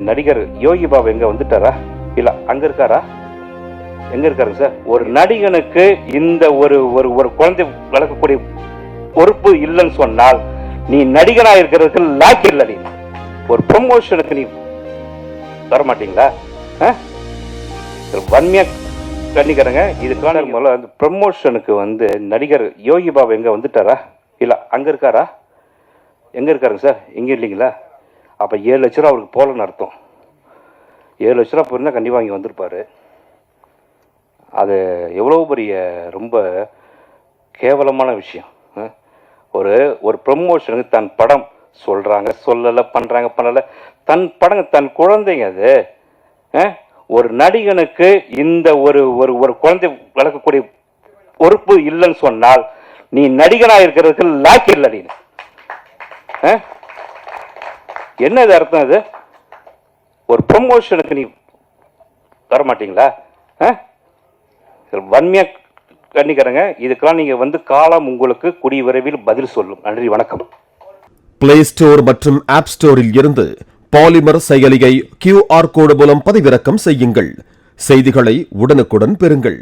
நடிகர் யோகி பாபு எங்க வந்துட்டாரா இல்ல அங்க இருக்காரா? எங்க இருக்காருங்க சார்? ஒரு நடிகனுக்கு இந்த ஒரு ஒரு ஒரு குழந்தை வளர்க்கக்கூடிய பொறுப்பு இல்லைன்னு சொன்னால் நீ நடிகனா இருக்கிறதுக்கு லாக்கி இல்ல. நீ ஒரு ப்ரமோஷனுக்கு நீ தர மாட்டீங்களா? வன்மையா கண்டிக்கிறேங்க. இதுக்கான முதல்ல அந்த ப்ரமோஷனுக்கு நடிகர் யோகி பாபு எங்க வந்துட்டாரா இல்ல அங்க இருக்காரா? எங்க இருக்காருங்க சார்? இங்க இல்லைங்களா? அப்ப 7 லட்ச ரூபா அவருக்கு போலன்னு அர்த்தம். 7 லட்ச ரூபா போயிருந்தா கண்டிப்பா இங்க வந்திருப்பாரு. அது எவ்வளவு பெரிய ரொம்ப கேவலமான விஷயம். ஒரு ஒரு ப்ரமோஷனுக்கு தன் படம் சொல்றாங்க, சொல்லல, பண்றாங்க, பண்ணல, தன் படங்க, தன் குழந்தைங்க. அது ஒரு நடிகனுக்கு இந்த ஒரு ஒரு ஒரு குழந்தை வளர்க்கக்கூடிய பொறுப்பு இல்லைன்னு சொன்னால் நீ நடிகனா இருக்கிறதுக்கு லாக்கி இல்லை. நீ என்ன இது அர்த்தம்? இது ஒரு ப்ரமோஷனுக்கு நீ தர மாட்டீங்களா? வன்மையா கண்டிக்கிறேங்க. இதுக்கெல்லாம் நீங்க காலம் உங்களுக்கு கூடிய விரைவில் பதில் சொல்லும். நன்றி, வணக்கம். பிளே ஸ்டோர் மற்றும் ஆப் ஸ்டோரில் இருந்து பாலிமர் செயலியை QR கோடு மூலம் பதிவிறக்கம் செய்யுங்கள். செய்திகளை உடனுக்குடன் பெறுங்கள்.